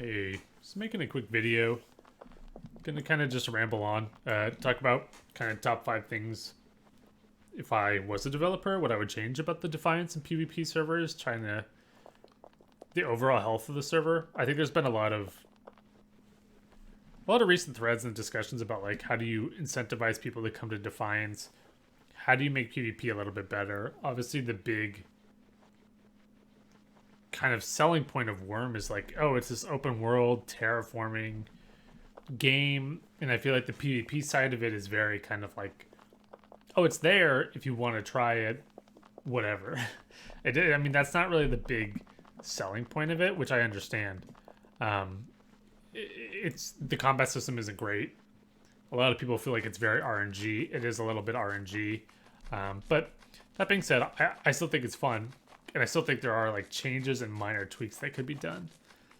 Hey, just making a quick video. Gonna kind of just ramble on. Talk about kind of top 5 things if I was a developer, what I would change about the Defiance and PvP servers, trying to the overall health of the server. I think there's been a lot of recent threads and discussions about like how do you incentivize people to come to Defiance? How do you make PvP a little bit better? Obviously the big kind of selling point of Wurm is like, oh, it's this open world terraforming game, and I feel like the PvP side of it is very kind of like, oh, it's there if you want to try it, whatever. I mean, that's not really the big selling point of it, which I understand. It's the combat system isn't great. A lot of people feel like it's very RNG. It is a little bit RNG, but that being said, I still think it's fun, and I still think there are like changes and minor tweaks that could be done.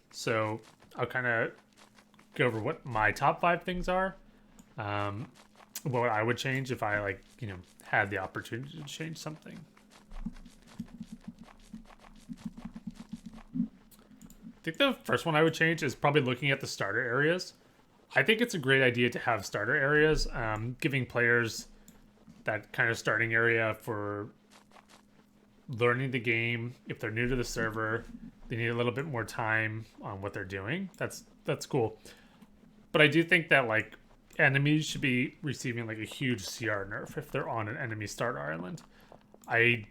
So I'll kind of go over what my top 5 things are. What I would change if I had the opportunity to change something. I think the first one I would change is probably looking at the starter areas. I think it's a great idea to have starter areas, giving players that kind of starting area for learning the game. If they're new to the server, they need a little bit more time on what they're doing. That's cool. But I do think that like enemies should be receiving like a huge CR nerf if they're on an enemy starter island. I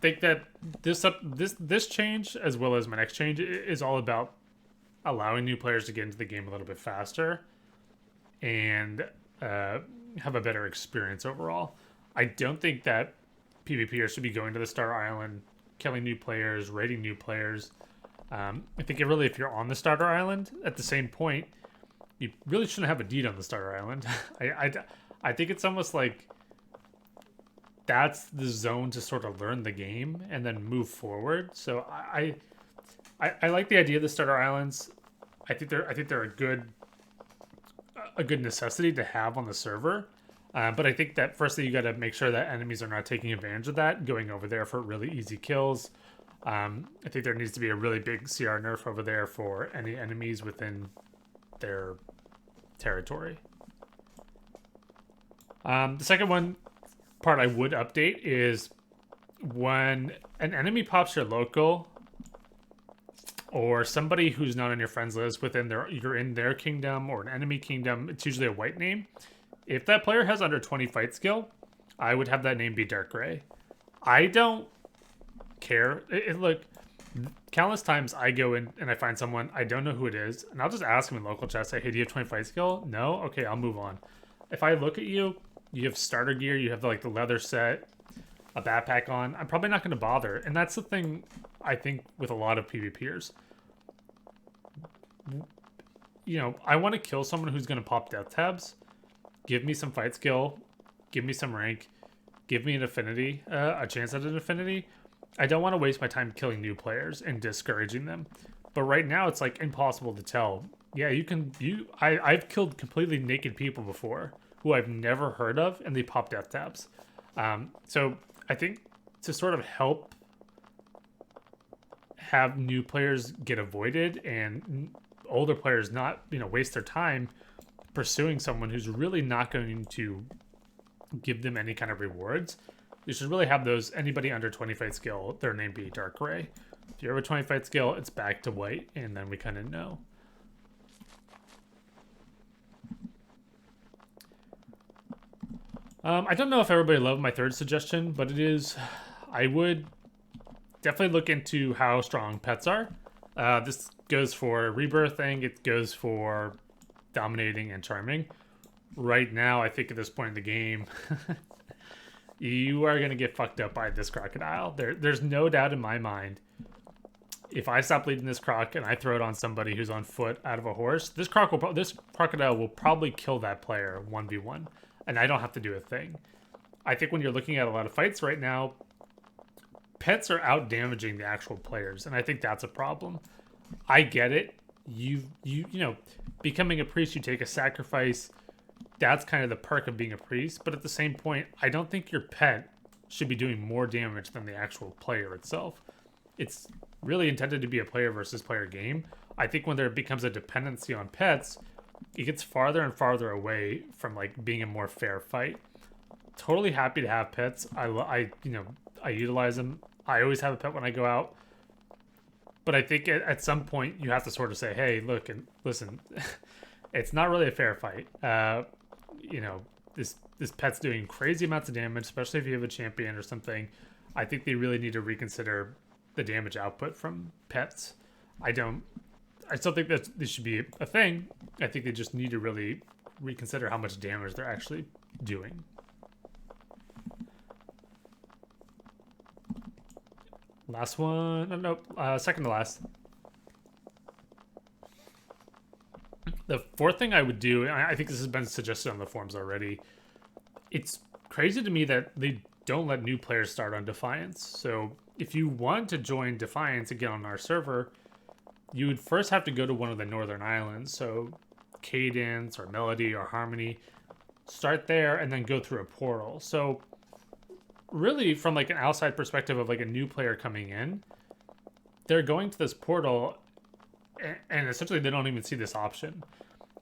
think that this change, as well as my next change, is all about allowing new players to get into the game a little bit faster and have a better experience overall. I don't think that PvPers should be going to the starter island, killing new players, raiding new players. I think if you're on the starter island, at the same point, you really shouldn't have a deed on the starter island. I think it's almost like that's the zone to sort of learn the game and then move forward. So I like the idea of the starter islands. I think they're a good necessity to have on the server. But I think that firstly you got to make sure that enemies are not taking advantage of that, going over there for really easy kills. I think there needs to be a really big CR nerf over there for any enemies within their territory. The second part I would update is when an enemy pops your local or somebody who's not on your friends list you're in their kingdom or an enemy kingdom, it's usually a white name. If that player has under 20 fight skill, I would have that name be dark gray. I don't care. Look, countless times I go in and I find someone, I don't know who it is, and I'll just ask them in local chat, say, hey, do you have 20 fight skill? No? Okay, I'll move on. If I look at you, you have starter gear, you have like the leather set, a backpack on, I'm probably not going to bother. And that's the thing I think with a lot of PvPers. I want to kill someone who's going to pop death tabs. Give me some fight skill, give me some rank, give me an affinity, a chance at an affinity. I don't want to waste my time killing new players and discouraging them. But right now it's like impossible to tell. Yeah, I've killed completely naked people before who I've never heard of, and they pop death tabs. So I think to sort of help have new players get avoided and older players not, waste their time pursuing someone who's really not going to give them any kind of rewards, you should really have anybody under 20 fight skill, their name be dark gray. If you have a 20 fight skill, it's back to white, and then we kind of know. I don't know if everybody loved my third suggestion, but I would definitely look into how strong pets are. This goes for rebirthing, it goes for dominating and charming. Right now, I think at this point in the game, you are going to get fucked up by this crocodile. There's no doubt in my mind. If I stop leading this croc and I throw it on somebody who's on foot out of a horse, this crocodile will probably kill that player 1v1, and I don't have to do a thing. I think when you're looking at a lot of fights right now, pets are out damaging the actual players, and I think that's a problem. I get it. You becoming a priest, you take a sacrifice. That's kind of the perk of being a priest. But at the same point, I don't think your pet should be doing more damage than the actual player itself. It's really intended to be a player versus player game. I think when there becomes a dependency on pets, it gets farther and farther away from like being a more fair fight. Totally happy to have pets. I utilize them. I always have a pet when I go out. But I think at some point you have to sort of say, hey, look and listen, it's not really a fair fight. This pet's doing crazy amounts of damage, especially if you have a champion or something. I think they really need to reconsider the damage output from pets. I still think that this should be a thing. I think they just need to really reconsider how much damage they're actually doing. Last one. Nope. Second to last. The fourth thing I would do, and I think this has been suggested on the forums already, it's crazy to me that they don't let new players start on Defiance. So if you want to join Defiance again on our server, you would first have to go to one of the northern islands. So Cadence or Melody or Harmony, start there and then go through a portal. So really from like an outside perspective of like a new player coming in, they're going to this portal and essentially they don't even see this option.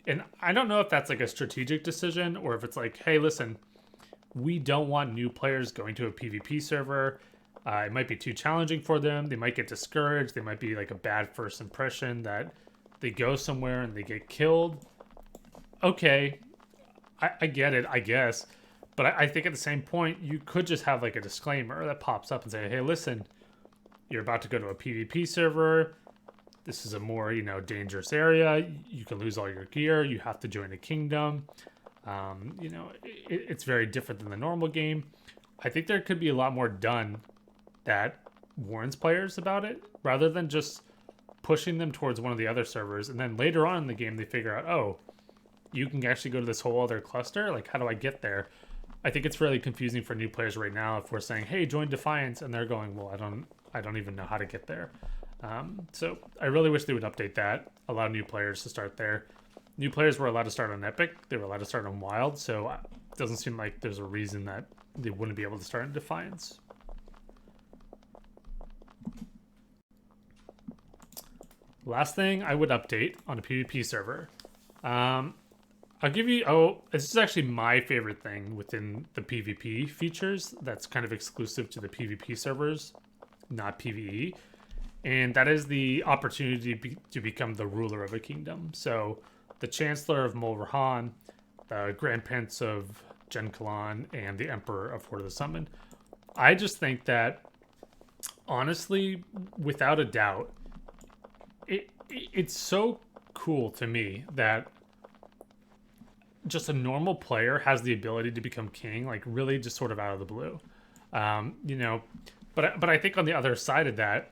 And I don't know if that's like a strategic decision or if it's like, hey, listen, we don't want new players going to a PvP server. It might be too challenging for them. They might get discouraged. They might be like a bad first impression that they go somewhere and they get killed. Okay, I get it, I guess. But I think at the same point, you could just have like a disclaimer that pops up and say, hey, listen, you're about to go to a PvP server. This is a more, dangerous area. You can lose all your gear. You have to join a kingdom. It's very different than the normal game. I think there could be a lot more done that warns players about it rather than just pushing them towards one of the other servers. And then later on in the game, they figure out, oh, you can actually go to this whole other cluster. Like, how do I get there? I think it's really confusing for new players right now if we're saying, hey, join Defiance. And they're going, well, I don't even know how to get there. So I really wish they would update that, allow new players to start there. New players were allowed to start on Epic. They were allowed to start on Wild. So it doesn't seem like there's a reason that they wouldn't be able to start in Defiance. Last thing I would update on a PvP server. I'll give you, this is actually my favorite thing within the PvP features that's kind of exclusive to the PvP servers, not PvE. And that is the opportunity to become the ruler of a kingdom. So the Chancellor of Mulrahan, the Grand Prince of Genkalan, and the Emperor of Horde of the Summon. I just think that, honestly, without a doubt, it's so cool to me that just a normal player has the ability to become king, like really just sort of out of the blue. But I think on the other side of that,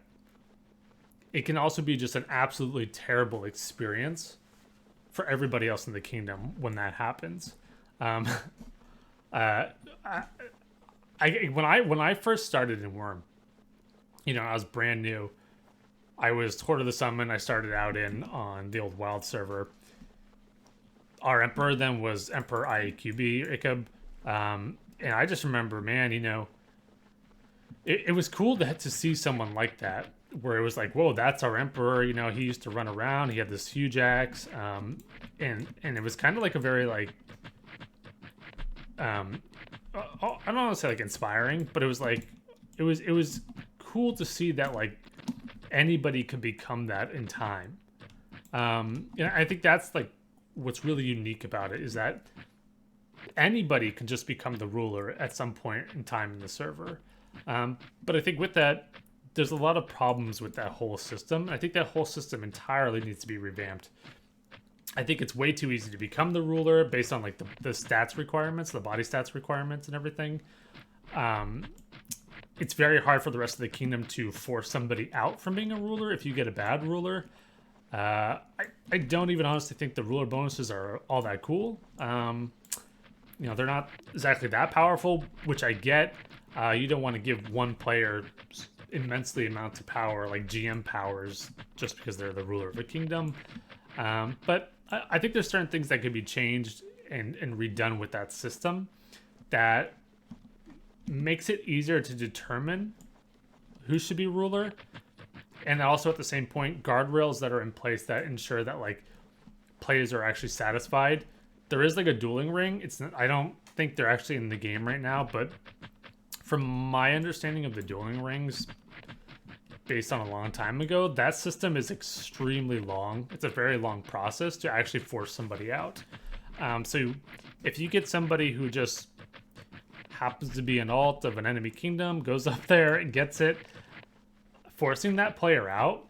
it can also be just an absolutely terrible experience for everybody else in the kingdom when that happens. When I first started in Wurm, I was brand new. I was Horde of the Summon. I started out on the old Wild server. Our Emperor then was Emperor IAQB, Icab. And I just remember, man, it was cool to see someone like that, where it was like, whoa, that's our Emperor. He used to run around. He had this huge axe. And it was kind of like a very, like, I don't want to say like inspiring, but it was like, it was cool to see that, like, anybody could become that in time. I think that's like what's really unique about it, is that anybody can just become the ruler at some point in time in the server. But I think with that, there's a lot of problems with that whole system. I think that whole system entirely needs to be revamped. I think it's way too easy to become the ruler based on like the stats requirements, the body stats requirements and everything. It's very hard for the rest of the kingdom to force somebody out from being a ruler if you get a bad ruler. I don't even honestly think the ruler bonuses are all that cool. They're not exactly that powerful, which I get. You don't want to give one player immensely amounts of power, like GM powers, just because they're the ruler of a kingdom. But I think there's certain things that could be changed and redone with that system that makes it easier to determine who should be ruler. and also at the same point, guardrails that are in place that ensure that like players are actually satisfied. There is like a dueling ring. It's not, I don't think they're actually in the game right now, but from my understanding of the dueling rings, based on a long time ago, that system is extremely long. It's a very long process to actually force somebody out. So if you get somebody who just happens to be an alt of an enemy kingdom, goes up there and gets it, forcing that player out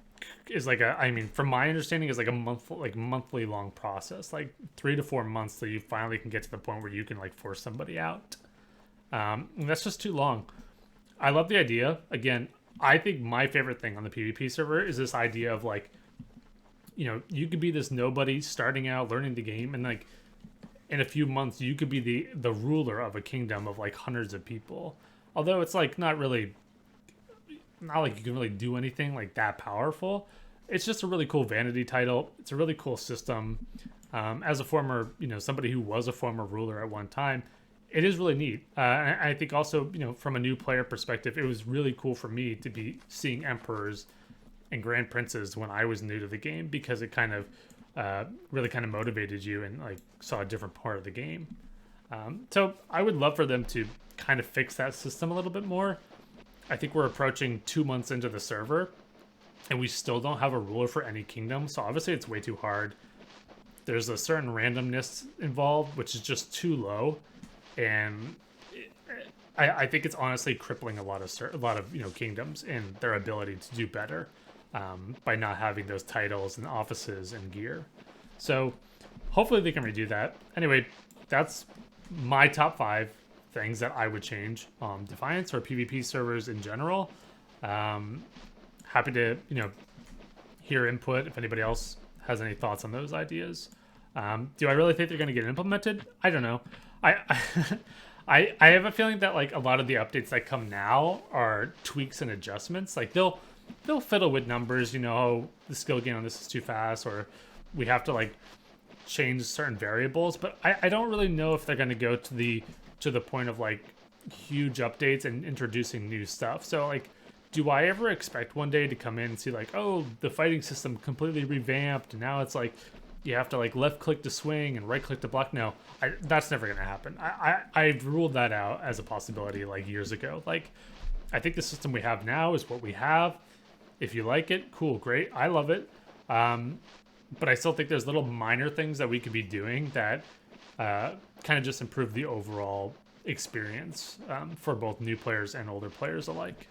is like a, I mean, from my understanding, is like a monthly long process, like 3 to 4 months till you finally can get to the point where you can like force somebody out. And that's just too long. I love the idea. Again, I think my favorite thing on the PvP server is this idea of like, you know, you could be this nobody starting out learning the game, and like in a few months you could be the ruler of a kingdom of like hundreds of people. Although it's like not like you can really do anything like that powerful. It's just a really cool vanity title. It's a really cool system. As a former, you know, somebody who was a former ruler at one time, it is really neat. I think also, you know, from a new player perspective, it was really cool for me to be seeing emperors and grand princes when I was new to the game, because it kind of really kind of motivated you and like saw a different part of the game. So I would love for them to kind of fix that system a little bit more. I think we're approaching 2 months into the server and we still don't have a ruler for any kingdom. So obviously it's way too hard. There's a certain randomness involved, which is just too low. And I think it's honestly crippling a lot of you know, kingdoms and their ability to do better by not having those titles and offices and gear. So hopefully they can redo that. Anyway, that's my top 5 things that I would change on Defiance or PvP servers in general. Happy to, you know, hear input if anybody else has any thoughts on those ideas. Do I really think they're going to get implemented? I don't know. I have a feeling that like a lot of the updates that come now are tweaks and adjustments. Like they'll fiddle with numbers, you know, oh, the skill gain on this is too fast, or we have to like change certain variables. But I don't really know if they're going to go to the point of like huge updates and introducing new stuff. So like, do I ever expect one day to come in and see like, oh, the fighting system completely revamped and now it's like you have to like left click to swing and right click to block? No, that's never going to happen. I've ruled that out as a possibility like years ago. Like, I think the system we have now is what we have. If you like it, cool, great. I love it. But I still think there's little minor things that we could be doing that kind of just improve the overall experience for both new players and older players alike.